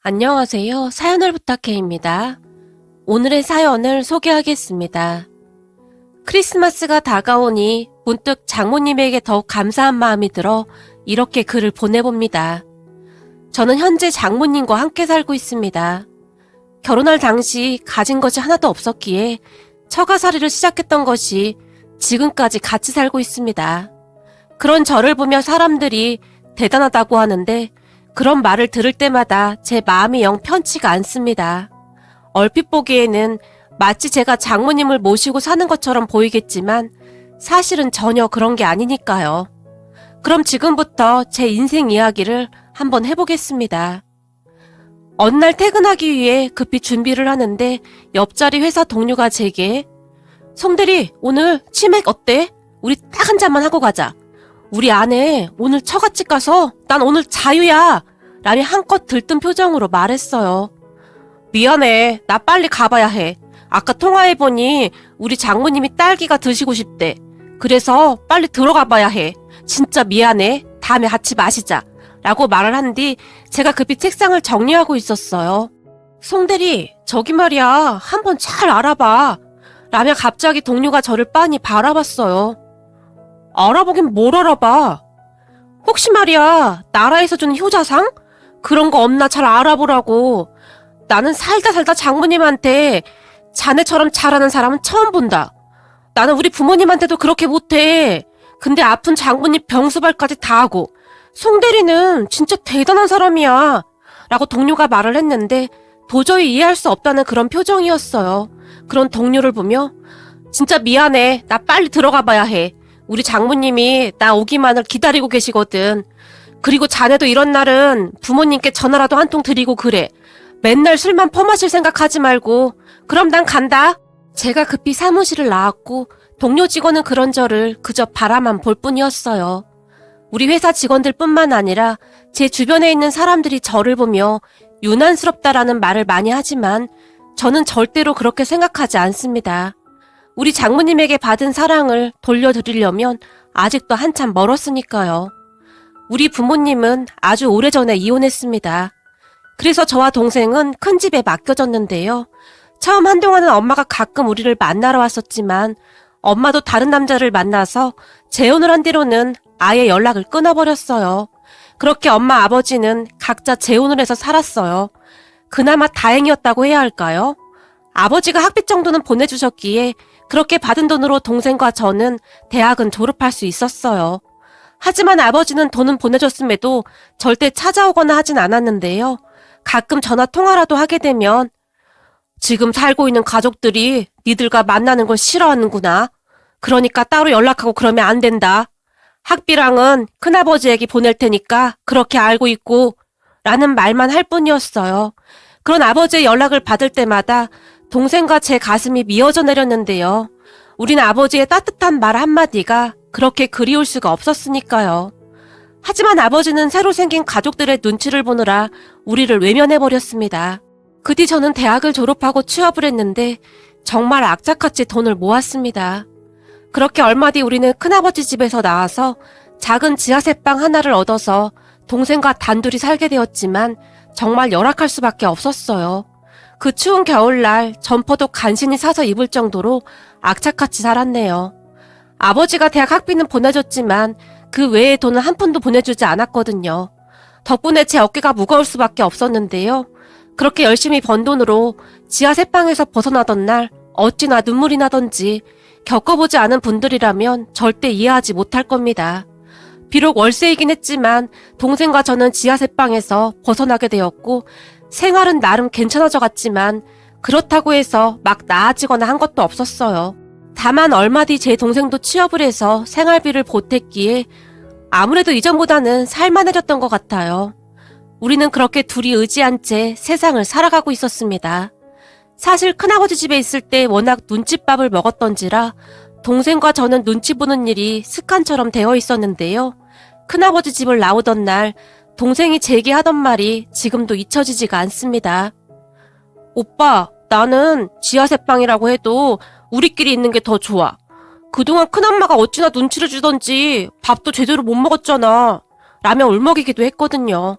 안녕하세요. 사연을 부탁해입니다. 오늘의 사연을 소개하겠습니다. 크리스마스가 다가오니 문득 장모님에게 더욱 감사한 마음이 들어 이렇게 글을 보내봅니다. 저는 현재 장모님과 함께 살고 있습니다. 결혼할 당시 가진 것이 하나도 없었기에 처가살이를 시작했던 것이 지금까지 같이 살고 있습니다. 그런 저를 보며 사람들이 대단하다고 하는데 그런 말을 들을 때마다 제 마음이 영 편치가 않습니다. 얼핏 보기에는 마치 제가 장모님을 모시고 사는 것처럼 보이겠지만 사실은 전혀 그런 게 아니니까요. 그럼 지금부터 제 인생 이야기를 한번 해보겠습니다. 어느 날 퇴근하기 위해 급히 준비를 하는데 옆자리 회사 동료가 제게 "송대리, 오늘 치맥 어때? 우리 딱 한 잔만 하고 가자. 우리 아내 오늘 처갓집 가서 난 오늘 자유야 라며 한껏 들뜬 표정으로 말했어요. 미안해. 나 빨리 가봐야 해. 아까 통화해보니 우리 장모님이 딸기가 드시고 싶대. 그래서 빨리 들어가 봐야 해. 진짜 미안해. 다음에 같이 마시자 라고 말을 한 뒤 제가 급히 책상을 정리하고 있었어요. 송대리, 저기 말이야. 한번 잘 알아봐 라며 갑자기 동료가 저를 빤히 바라봤어요. 알아보긴 뭘 알아봐. 혹시 말이야, 나라에서 주는 효자상? 그런 거 없나 잘 알아보라고. 나는 살다 장모님한테 자네처럼 잘하는 사람은 처음 본다. 나는 우리 부모님한테도 그렇게 못해. 근데 아픈 장모님 병수발까지 다 하고. 송대리는 진짜 대단한 사람이야 라고 동료가 말을 했는데 도저히 이해할 수 없다는 그런 표정이었어요. 그런 동료를 보며 진짜 미안해. 나 빨리 들어가 봐야 해. 우리 장모님이 나 오기만을 기다리고 계시거든. 그리고 자네도 이런 날은 부모님께 전화라도 한 통 드리고 그래. 맨날 술만 퍼마실 생각하지 말고. 그럼 난 간다. 제가 급히 사무실을 나왔고 동료 직원은 그런 저를 그저 바라만 볼 뿐이었어요. 우리 회사 직원들 뿐만 아니라 제 주변에 있는 사람들이 저를 보며 유난스럽다라는 말을 많이 하지만 저는 절대로 그렇게 생각하지 않습니다. 우리 장모님에게 받은 사랑을 돌려드리려면 아직도 한참 멀었으니까요. 우리 부모님은 아주 오래전에 이혼했습니다. 그래서 저와 동생은 큰 집에 맡겨졌는데요. 처음 한동안은 엄마가 가끔 우리를 만나러 왔었지만 엄마도 다른 남자를 만나서 재혼을 한 뒤로는 아예 연락을 끊어버렸어요. 그렇게 엄마 아버지는 각자 재혼을 해서 살았어요. 그나마 다행이었다고 해야 할까요? 아버지가 학비 정도는 보내주셨기에 그렇게 받은 돈으로 동생과 저는 대학은 졸업할 수 있었어요. 하지만 아버지는 돈은 보내줬음에도 절대 찾아오거나 하진 않았는데요. 가끔 전화 통화라도 하게 되면 지금 살고 있는 가족들이 니들과 만나는 걸 싫어하는구나. 그러니까 따로 연락하고 그러면 안 된다. 학비랑은 큰아버지에게 보낼 테니까 그렇게 알고 있고 라는 말만 할 뿐이었어요. 그런 아버지의 연락을 받을 때마다 동생과 제 가슴이 미어져 내렸는데요. 우린 아버지의 따뜻한 말 한마디가 그렇게 그리울 수가 없었으니까요. 하지만 아버지는 새로 생긴 가족들의 눈치를 보느라 우리를 외면해버렸습니다. 그 뒤 저는 대학을 졸업하고 취업을 했는데 정말 악착같이 돈을 모았습니다. 그렇게 얼마 뒤 우리는 큰아버지 집에서 나와서 작은 지하셋방 하나를 얻어서 동생과 단둘이 살게 되었지만 정말 열악할 수밖에 없었어요. 그 추운 겨울날 점퍼도 간신히 사서 입을 정도로 악착같이 살았네요. 아버지가 대학 학비는 보내줬지만 그 외의 돈은 한 푼도 보내주지 않았거든요. 덕분에 제 어깨가 무거울 수밖에 없었는데요. 그렇게 열심히 번 돈으로 지하셋방에서 벗어나던 날 어찌나 눈물이 나던지 겪어보지 않은 분들이라면 절대 이해하지 못할 겁니다. 비록 월세이긴 했지만 동생과 저는 지하셋방에서 벗어나게 되었고 생활은 나름 괜찮아져 갔지만 그렇다고 해서 막 나아지거나 한 것도 없었어요. 다만 얼마 뒤 제 동생도 취업을 해서 생활비를 보탰기에 아무래도 이전보다는 살만해졌던 것 같아요. 우리는 그렇게 둘이 의지한 채 세상을 살아가고 있었습니다. 사실 큰아버지 집에 있을 때 워낙 눈칫밥을 먹었던지라 동생과 저는 눈치 보는 일이 습관처럼 되어 있었는데요. 큰아버지 집을 나오던 날 동생이 제게 하던 말이 지금도 잊혀지지가 않습니다. 오빠, 나는 지하셋방이라고 해도 우리끼리 있는 게 더 좋아. 그동안 큰엄마가 어찌나 눈치를 주던지 밥도 제대로 못 먹었잖아. 라며 울먹이기도 했거든요.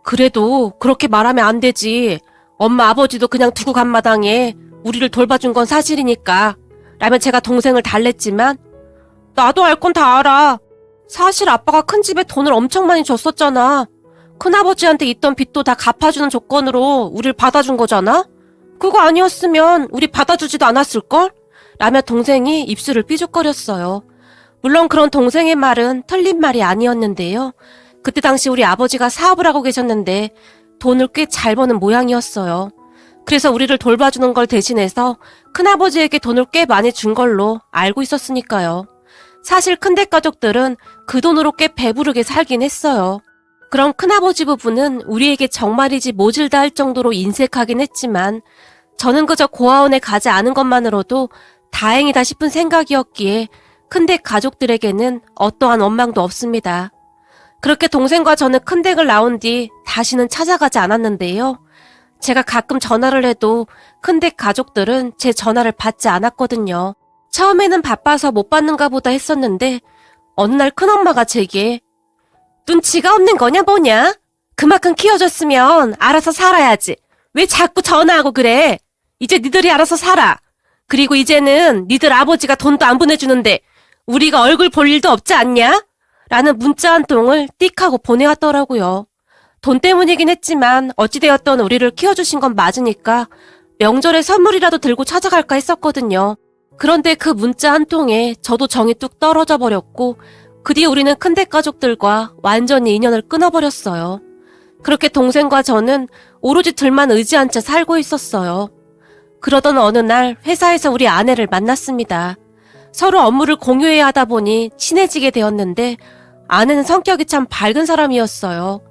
그래도 그렇게 말하면 안 되지. 엄마 아버지도 그냥 두고 간 마당에 우리를 돌봐준 건 사실이니까. 라며 제가 동생을 달랬지만 나도 알 건 다 알아. 사실 아빠가 큰 집에 돈을 엄청 많이 줬었잖아. 큰아버지한테 있던 빚도 다 갚아주는 조건으로 우릴 받아준 거잖아? 그거 아니었으면 우리 받아주지도 않았을걸? 라며 동생이 입술을 삐죽거렸어요. 물론 그런 동생의 말은 틀린 말이 아니었는데요. 그때 당시 우리 아버지가 사업을 하고 계셨는데 돈을 꽤 잘 버는 모양이었어요. 그래서 우리를 돌봐주는 걸 대신해서 큰아버지에게 돈을 꽤 많이 준 걸로 알고 있었으니까요. 사실 큰댁 가족들은 그 돈으로 꽤 배부르게 살긴 했어요. 그런 큰아버지 부부는 우리에게 정말이지 모질다 할 정도로 인색하긴 했지만 저는 그저 고아원에 가지 않은 것만으로도 다행이다 싶은 생각이었기에 큰댁 가족들에게는 어떠한 원망도 없습니다. 그렇게 동생과 저는 큰댁을 나온 뒤 다시는 찾아가지 않았는데요. 제가 가끔 전화를 해도 큰댁 가족들은 제 전화를 받지 않았거든요. 처음에는 바빠서 못 받는가 보다 했었는데 어느 날 큰엄마가 제게 눈치가 없는 거냐 뭐냐? 그만큼 키워줬으면 알아서 살아야지. 왜 자꾸 전화하고 그래? 이제 니들이 알아서 살아. 그리고 이제는 니들 아버지가 돈도 안 보내주는데 우리가 얼굴 볼 일도 없지 않냐? 라는 문자 한 통을 띡 하고 보내왔더라고요. 돈 때문이긴 했지만 어찌되었던 우리를 키워주신 건 맞으니까 명절에 선물이라도 들고 찾아갈까 했었거든요. 그런데 그 문자 한 통에 저도 정이 뚝 떨어져 버렸고 그 뒤에 우리는 큰댁 가족들과 완전히 인연을 끊어버렸어요. 그렇게 동생과 저는 오로지 둘만 의지한 채 살고 있었어요. 그러던 어느 날 회사에서 우리 아내를 만났습니다. 서로 업무를 공유해야 하다 보니 친해지게 되었는데 아내는 성격이 참 밝은 사람이었어요.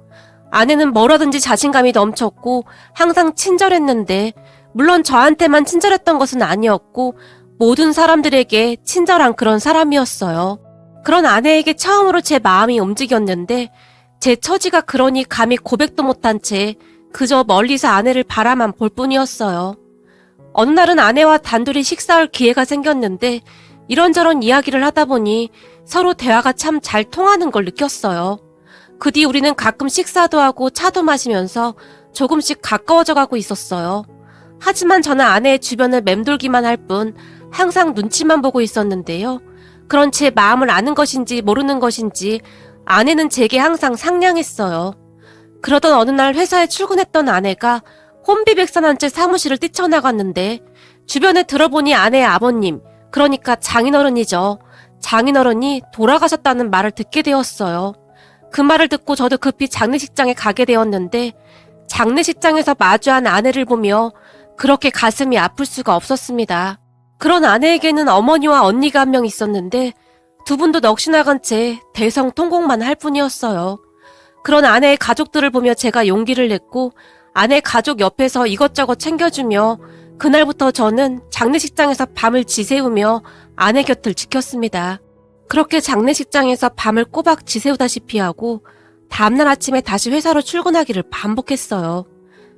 아내는 뭐라든지 자신감이 넘쳤고 항상 친절했는데 물론 저한테만 친절했던 것은 아니었고 모든 사람들에게 친절한 그런 사람이었어요. 그런 아내에게 처음으로 제 마음이 움직였는데 제 처지가 그러니 감히 고백도 못한 채 그저 멀리서 아내를 바라만 볼 뿐이었어요. 어느 날은 아내와 단둘이 식사할 기회가 생겼는데 이런저런 이야기를 하다 보니 서로 대화가 참 잘 통하는 걸 느꼈어요. 그 뒤 우리는 가끔 식사도 하고 차도 마시면서 조금씩 가까워져 가고 있었어요. 하지만 저는 아내의 주변을 맴돌기만 할 뿐 항상 눈치만 보고 있었는데요. 그런 제 마음을 아는 것인지 모르는 것인지 아내는 제게 항상 상냥했어요. 그러던 어느 날 회사에 출근했던 아내가 혼비백산한 채 사무실을 뛰쳐나갔는데 주변에 들어보니 아내의 아버님, 그러니까 장인어른이죠. 장인어른이 돌아가셨다는 말을 듣게 되었어요. 그 말을 듣고 저도 급히 장례식장에 가게 되었는데 장례식장에서 마주한 아내를 보며 그렇게 가슴이 아플 수가 없었습니다. 그런 아내에게는 어머니와 언니가 한 명 있었는데 두 분도 넋이나간 채 대성통곡만 할 뿐이었어요. 그런 아내의 가족들을 보며 제가 용기를 냈고 아내 가족 옆에서 이것저것 챙겨주며 그날부터 저는 장례식장에서 밤을 지새우며 아내 곁을 지켰습니다. 그렇게 장례식장에서 밤을 꼬박 지새우다시피 하고 다음날 아침에 다시 회사로 출근하기를 반복했어요.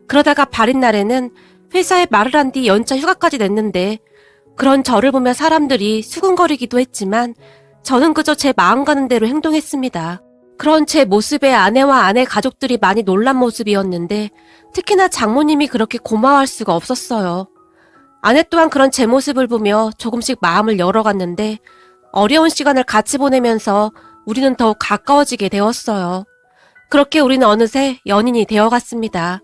그러다가 발인 날에는 회사에 말을 한 뒤 연차 휴가까지 냈는데 그런 저를 보며 사람들이 수근거리기도 했지만 저는 그저 제 마음 가는 대로 행동했습니다. 그런 제 모습에 아내와 아내 가족들이 많이 놀란 모습이었는데 특히나 장모님이 그렇게 고마워할 수가 없었어요. 아내 또한 그런 제 모습을 보며 조금씩 마음을 열어갔는데 어려운 시간을 같이 보내면서 우리는 더욱 가까워지게 되었어요. 그렇게 우리는 어느새 연인이 되어갔습니다.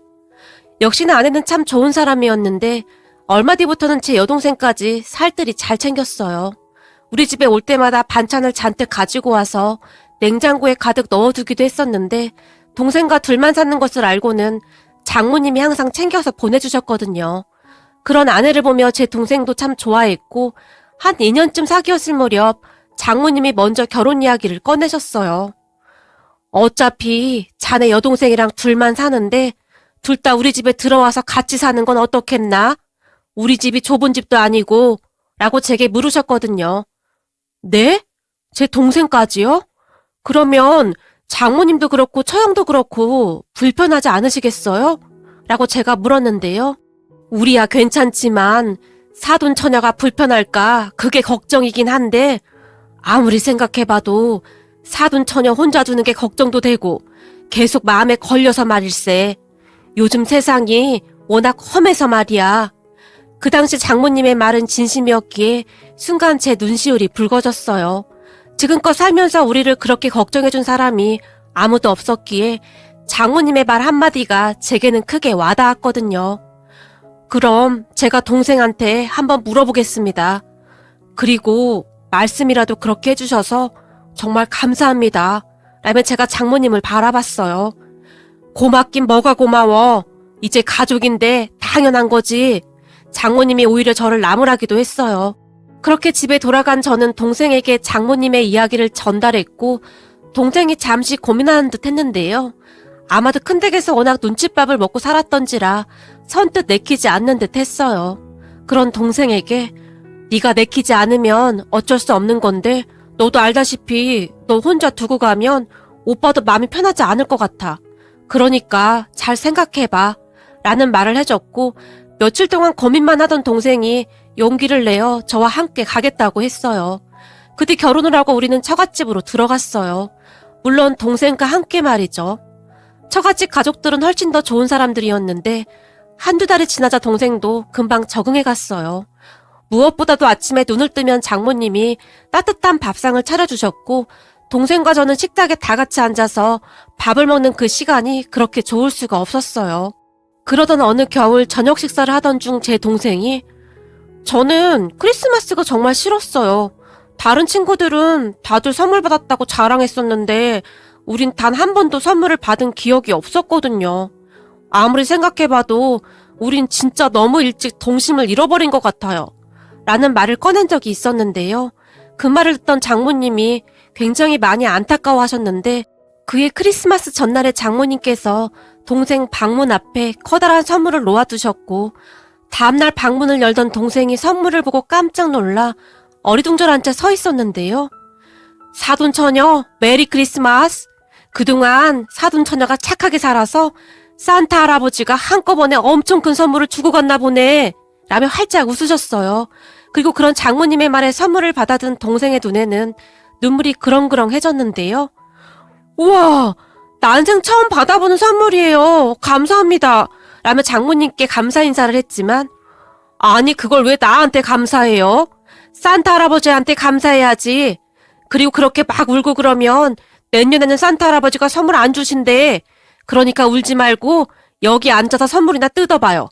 역시나 아내는 참 좋은 사람이었는데 얼마 뒤부터는 제 여동생까지 살뜰히 잘 챙겼어요. 우리 집에 올 때마다 반찬을 잔뜩 가지고 와서 냉장고에 가득 넣어두기도 했었는데 동생과 둘만 사는 것을 알고는 장모님이 항상 챙겨서 보내주셨거든요. 그런 아내를 보며 제 동생도 참 좋아했고 한 2년쯤 사귀었을 무렵 장모님이 먼저 결혼 이야기를 꺼내셨어요. 어차피 자네 여동생이랑 둘만 사는데 둘 다 우리 집에 들어와서 같이 사는 건 어떻겠나? 우리 집이 좁은 집도 아니고 라고 제게 물으셨거든요. 네? 제 동생까지요? 그러면 장모님도 그렇고 처형도 그렇고 불편하지 않으시겠어요? 라고 제가 물었는데요. 우리야 괜찮지만 사돈 처녀가 불편할까 그게 걱정이긴 한데 아무리 생각해봐도 사돈 처녀 혼자 두는 게 걱정도 되고 계속 마음에 걸려서 말일세. 요즘 세상이 워낙 험해서 말이야. 그 당시 장모님의 말은 진심이었기에 순간 제 눈시울이 붉어졌어요. 지금껏 살면서 우리를 그렇게 걱정해준 사람이 아무도 없었기에 장모님의 말 한마디가 제게는 크게 와닿았거든요. 그럼 제가 동생한테 한번 물어보겠습니다. 그리고 말씀이라도 그렇게 해주셔서 정말 감사합니다. 라며 제가 장모님을 바라봤어요. 고맙긴 뭐가 고마워. 이제 가족인데 당연한 거지. 장모님이 오히려 저를 나무라기도 했어요. 그렇게 집에 돌아간 저는 동생에게 장모님의 이야기를 전달했고 동생이 잠시 고민하는 듯 했는데요. 아마도 큰댁에서 워낙 눈칫밥을 먹고 살았던지라 선뜻 내키지 않는 듯 했어요. 그런 동생에게 네가 내키지 않으면 어쩔 수 없는 건데 너도 알다시피 너 혼자 두고 가면 오빠도 마음이 편하지 않을 것 같아. 그러니까 잘 생각해봐. 라는 말을 해줬고 며칠 동안 고민만 하던 동생이 용기를 내어 저와 함께 가겠다고 했어요. 그 뒤 결혼을 하고 우리는 처갓집으로 들어갔어요. 물론 동생과 함께 말이죠. 처갓집 가족들은 훨씬 더 좋은 사람들이었는데 한두 달이 지나자 동생도 금방 적응해 갔어요. 무엇보다도 아침에 눈을 뜨면 장모님이 따뜻한 밥상을 차려주셨고 동생과 저는 식탁에 다 같이 앉아서 밥을 먹는 그 시간이 그렇게 좋을 수가 없었어요. 그러던 어느 겨울 저녁 식사를 하던 중 제 동생이 저는 크리스마스가 정말 싫었어요. 다른 친구들은 다들 선물 받았다고 자랑했었는데 우린 단 한 번도 선물을 받은 기억이 없었거든요. 아무리 생각해봐도 우린 진짜 너무 일찍 동심을 잃어버린 것 같아요. 라는 말을 꺼낸 적이 있었는데요. 그 말을 듣던 장모님이 굉장히 많이 안타까워하셨는데 그의 크리스마스 전날에 장모님께서 동생 방문 앞에 커다란 선물을 놓아두셨고 다음날 방문을 열던 동생이 선물을 보고 깜짝 놀라 어리둥절한 채 서 있었는데요. 사돈처녀 메리 크리스마스. 그동안 사돈처녀가 착하게 살아서 산타 할아버지가 한꺼번에 엄청 큰 선물을 주고 갔나 보네. 라며 활짝 웃으셨어요. 그리고 그런 장모님의 말에 선물을 받아든 동생의 눈에는 눈물이 그렁그렁해졌는데요. 우와, 난생 처음 받아보는 선물이에요. 감사합니다. 라며 장모님께 감사 인사를 했지만 아니 그걸 왜 나한테 감사해요? 산타 할아버지한테 감사해야지. 그리고 그렇게 막 울고 그러면 내년에는 산타 할아버지가 선물 안 주신대. 그러니까 울지 말고 여기 앉아서 선물이나 뜯어봐요.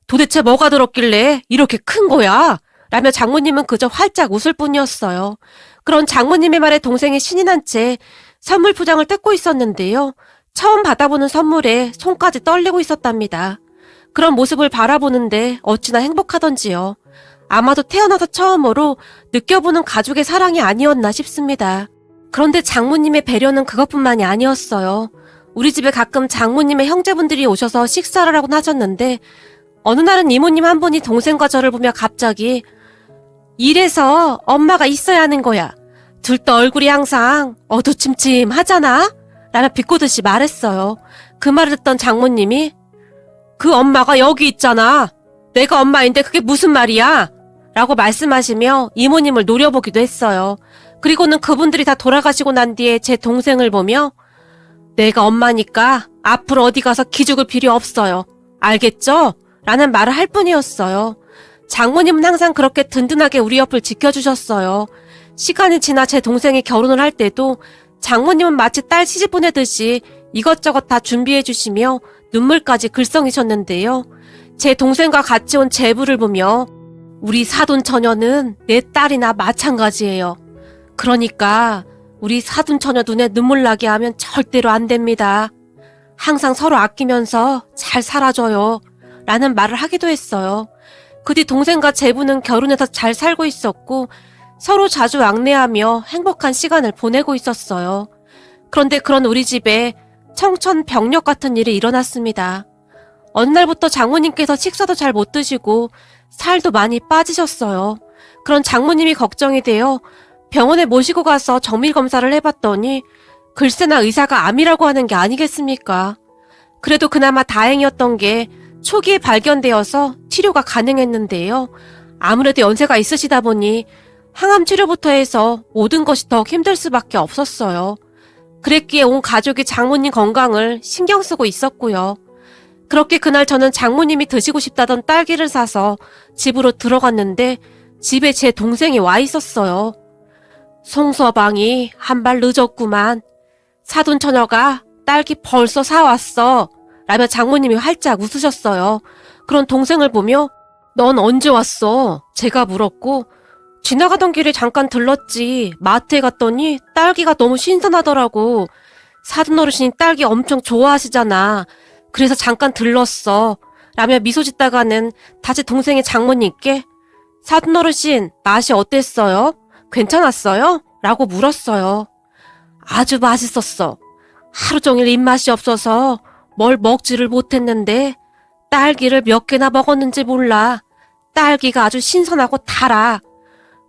도대체 뭐가 들었길래 이렇게 큰 거야? 라며 장모님은 그저 활짝 웃을 뿐이었어요. 그런 장모님의 말에 동생이 신이 난 채 선물 포장을 뜯고 있었는데요. 처음 받아보는 선물에 손까지 떨리고 있었답니다. 그런 모습을 바라보는데 어찌나 행복하던지요. 아마도 태어나서 처음으로 느껴보는 가족의 사랑이 아니었나 싶습니다. 그런데 장모님의 배려는 그것뿐만이 아니었어요. 우리 집에 가끔 장모님의 형제분들이 오셔서 식사를 하곤 하셨는데 어느 날은 이모님 한 분이 동생과 저를 보며 갑자기 이래서 엄마가 있어야 하는 거야. 둘 다 얼굴이 항상 어두침침하잖아? 라며 비꼬듯이 말했어요. 그 말을 듣던 장모님이 그 엄마가 여기 있잖아. 내가 엄마인데 그게 무슨 말이야? 라고 말씀하시며 이모님을 노려보기도 했어요. 그리고는 그분들이 다 돌아가시고 난 뒤에 제 동생을 보며 내가 엄마니까 앞으로 어디 가서 기죽을 필요 없어요. 알겠죠? 라는 말을 할 뿐이었어요. 장모님은 항상 그렇게 든든하게 우리 옆을 지켜주셨어요. 시간이 지나 제 동생이 결혼을 할 때도 장모님은 마치 딸 시집 보내듯이 이것저것 다 준비해 주시며 눈물까지 글썽이셨는데요. 제 동생과 같이 온 제부를 보며 우리 사돈 처녀는 내 딸이나 마찬가지예요. 그러니까 우리 사돈 처녀 눈에 눈물 나게 하면 절대로 안 됩니다. 항상 서로 아끼면서 잘 살아줘요. 라는 말을 하기도 했어요. 그 뒤 동생과 제부는 결혼해서 잘 살고 있었고 서로 자주 왕래하며 행복한 시간을 보내고 있었어요. 그런데 그런 우리 집에 청천벽력 같은 일이 일어났습니다. 어느 날부터 장모님께서 식사도 잘 못 드시고 살도 많이 빠지셨어요. 그런 장모님이 걱정이 되어 병원에 모시고 가서 정밀 검사를 해봤더니 글쎄나 의사가 암이라고 하는 게 아니겠습니까? 그래도 그나마 다행이었던 게 초기에 발견되어서 치료가 가능했는데요. 아무래도 연세가 있으시다 보니 항암 치료부터 해서 모든 것이 더 힘들 수밖에 없었어요. 그랬기에 온 가족이 장모님 건강을 신경 쓰고 있었고요. 그렇게 그날 저는 장모님이 드시고 싶다던 딸기를 사서 집으로 들어갔는데 집에 제 동생이 와 있었어요. 송서방이 한 발 늦었구만. 사돈 처녀가 딸기 벌써 사왔어. 라며 장모님이 활짝 웃으셨어요. 그런 동생을 보며 넌 언제 왔어? 제가 물었고 지나가던 길에 잠깐 들렀지. 마트에 갔더니 딸기가 너무 신선하더라고. 사돈 어르신이 딸기 엄청 좋아하시잖아. 그래서 잠깐 들렀어. 라며 미소 짓다가는 다시 동생의 장모님께 사돈 어르신 맛이 어땠어요? 괜찮았어요? 라고 물었어요. 아주 맛있었어. 하루 종일 입맛이 없어서 뭘 먹지를 못했는데 딸기를 몇 개나 먹었는지 몰라. 딸기가 아주 신선하고 달아.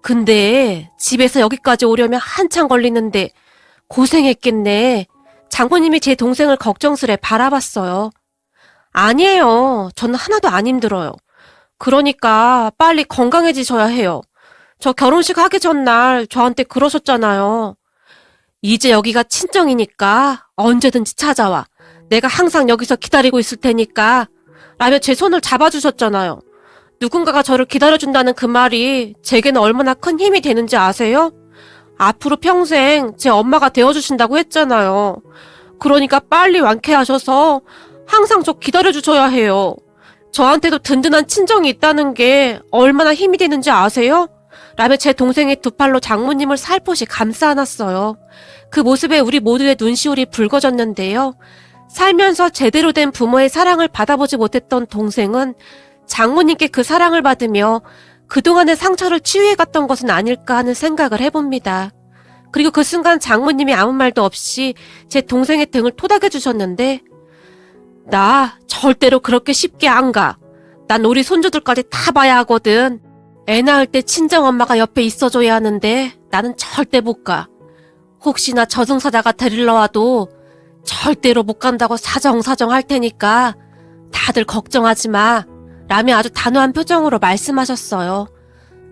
근데 집에서 여기까지 오려면 한참 걸리는데 고생했겠네. 장모님이 제 동생을 걱정스레 바라봤어요. 아니에요. 저는 하나도 안 힘들어요. 그러니까 빨리 건강해지셔야 해요. 저 결혼식 하기 전날 저한테 그러셨잖아요. 이제 여기가 친정이니까 언제든지 찾아와. 내가 항상 여기서 기다리고 있을 테니까. 라며 제 손을 잡아주셨잖아요. 누군가가 저를 기다려준다는 그 말이 제게는 얼마나 큰 힘이 되는지 아세요? 앞으로 평생 제 엄마가 되어주신다고 했잖아요. 그러니까 빨리 완쾌하셔서 항상 저 기다려주셔야 해요. 저한테도 든든한 친정이 있다는 게 얼마나 힘이 되는지 아세요? 라며 제 동생이 두 팔로 장모님을 살포시 감싸 안았어요. 그 모습에 우리 모두의 눈시울이 붉어졌는데요. 살면서 제대로 된 부모의 사랑을 받아보지 못했던 동생은 장모님께 그 사랑을 받으며 그동안의 상처를 치유해갔던 것은 아닐까 하는 생각을 해봅니다. 그리고 그 순간 장모님이 아무 말도 없이 제 동생의 등을 토닥여 주셨는데 나 절대로 그렇게 쉽게 안 가. 난 우리 손주들까지 다 봐야 하거든. 애 낳을 때 친정엄마가 옆에 있어줘야 하는데 나는 절대 못 가. 혹시나 저승사자가 데리러 와도 절대로 못 간다고 사정사정 할 테니까 다들 걱정하지 마. 라며 아주 단호한 표정으로 말씀하셨어요.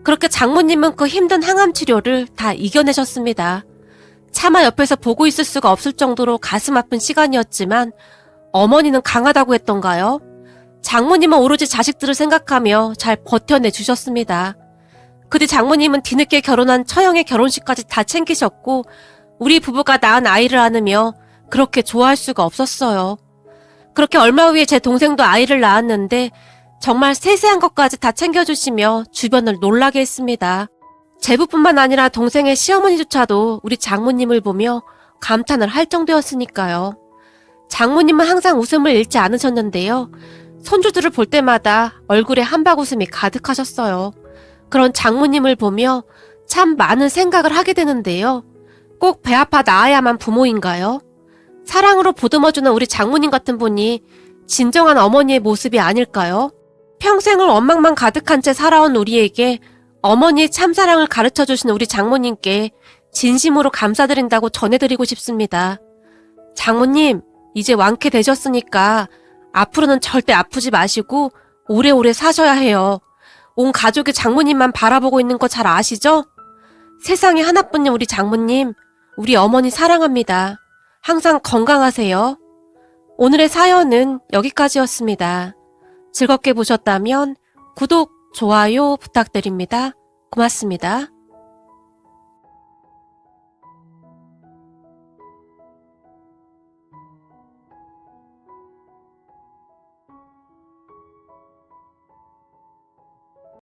그렇게 장모님은 그 힘든 항암 치료를 다 이겨내셨습니다. 차마 옆에서 보고 있을 수가 없을 정도로 가슴 아픈 시간이었지만 어머니는 강하다고 했던가요? 장모님은 오로지 자식들을 생각하며 잘 버텨내 주셨습니다. 그뒤 장모님은 뒤늦게 결혼한 처형의 결혼식까지 다 챙기셨고 우리 부부가 낳은 아이를 안으며 그렇게 좋아할 수가 없었어요. 그렇게 얼마 후에 제 동생도 아이를 낳았는데 정말 세세한 것까지 다 챙겨주시며 주변을 놀라게 했습니다. 제부뿐만 아니라 동생의 시어머니조차도 우리 장모님을 보며 감탄을 할 정도였으니까요. 장모님은 항상 웃음을 잃지 않으셨는데요. 손주들을 볼 때마다 얼굴에 한박웃음이 가득하셨어요. 그런 장모님을 보며 참 많은 생각을 하게 되는데요. 꼭 배 아파 낳아야만 부모인가요? 사랑으로 보듬어주는 우리 장모님 같은 분이 진정한 어머니의 모습이 아닐까요? 평생을 원망만 가득한 채 살아온 우리에게 어머니의 참사랑을 가르쳐주신 우리 장모님께 진심으로 감사드린다고 전해드리고 싶습니다. 장모님, 이제 완쾌되셨으니까 앞으로는 절대 아프지 마시고 오래오래 사셔야 해요. 온 가족이 장모님만 바라보고 있는 거 잘 아시죠? 세상에 하나뿐인 우리 장모님, 우리 어머니 사랑합니다. 항상 건강하세요. 오늘의 사연은 여기까지였습니다. 즐겁게 보셨다면 구독, 좋아요 부탁드립니다. 고맙습니다.